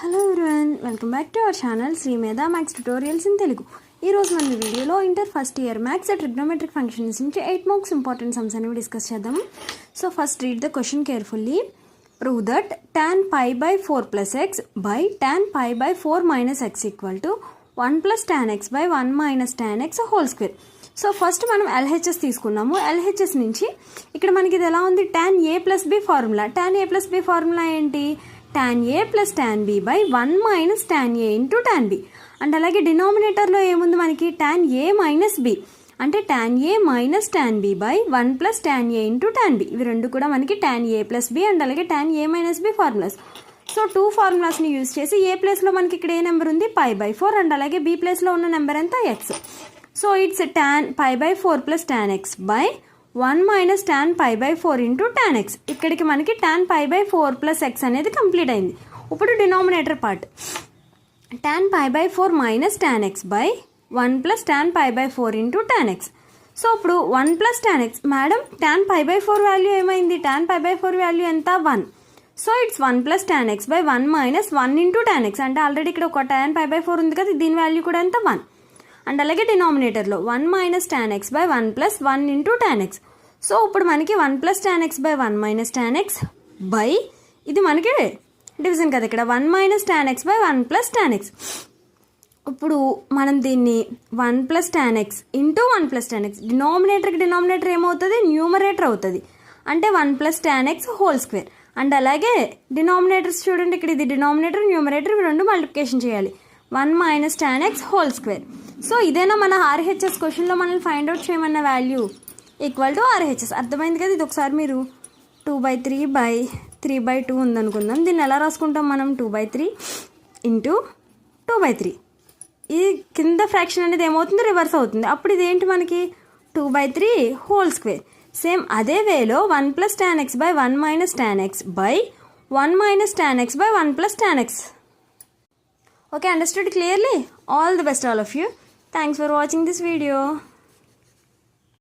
Hello everyone, welcome back to our channel Shri Medha maths tutorials in Telugu. ఈరోజు మన వీడియోలో inter first year maths trigonometric functions నుంచి 8 marks important sums అనేవి discuss చేద్దాం. So first read the question carefully. Prove that tan pi by 4 plus x by tan pi by 4 minus x equal to 1 plus tan x by 1 minus tan x whole square. So first మనం LHS తీసుకున్నాము. LHS నుంచి ఇక్కడ మనకి ఇది ఎలా ఉంది, tan a plus b formula. tan a plus b formula ఏంటి, tan a plus tan b by 1 minus tan a into tan b. And అలాగే డినామినేటర్లో ఏముంది మనకి, tan a minus b అంటే tan a minus tan b by 1 plus tan a into tan b. ఇవి రెండు కూడా మనకి tan a plus b and అలాగే tan a minus b formulas. So two ఫార్ములాస్ని యూజ్ చేసి ఏ ప్లేస్లో మనకి ఇక్కడ ఏ నెంబర్ ఉంది, pi by 4 అండ్ అలాగే b ప్లేస్లో ఉన్న నెంబర్ ఎంత, x. So it's tan pi by 4 plus tan x by 1 minus tan pi by 4 into tan x. ఇక్కడికి మనకి tan pi by 4 plus x అనేది కంప్లీట్ అయింది. ఇప్పుడు denominator part, tan pi by 4 minus tan x by 1 plus tan pi by 4 into tan x. So ఇప్పుడు 1 plus tan x, madam tan pi by 4 value ఏమైంది, tan pi by 4 value ఎంత, 1. So it's 1 plus tan x by 1 minus 1 into tan x. అంటే already ఇక్కడ ఒక tan pi by 4 ఉంది కదా, దీని value కూడా ఎంత, 1. అండ్ అలాగే డినామినేటర్లో 1 minus tan x by 1 plus 1 into tan x. So ఇప్పుడు మనకి 1 plus tan x by 1 minus tan x by ఇది మనకి డివిజన్ కదా, ఇక్కడ 1 minus tan x by 1 plus tan x. ఇప్పుడు మనం దీన్ని 1 plus tan x into 1 plus tan x, డినామినేటర్కి denominator ఏమవుతుంది, న్యూమరేటర్ అవుతుంది. అంటే 1 plus tan x whole square. And అలాగే డినామినేటర్స్ చూడండి, ఇక్కడ ఇది డినామినేటర్ న్యూమరేటర్ ఇవి రెండు మల్టిప్లికేషన్ చేయాలి, 1 minus tan x whole square. So ఇదేనా మన RHS క్వశ్చన్లో మనల్ని ఫైండ్ అవుట్ చేయమన్న వాల్యూ, ఈక్వల్ టు RHS. అర్థమైంది కదా. ఇది ఒకసారి మీరు 2/3 by 3/2 ఉందనుకుందాం. దీన్ని ఎలా రాసుకుంటాం మనం, 2/3 ఇంటూ 2/3. ఈ కింద ఫ్రాక్షన్ అనేది ఏమవుతుంది, రివర్స్ అవుతుంది. అప్పుడు ఇదేంటి మనకి 2/3 హోల్ స్క్వేర్. సేమ్ అదే వేలో 1 plus tan x by 1 minus tan x by 1 minus tan x by 1 plus tan x. Okay, understood clearly? All the best all of you. Thanks for watching this video.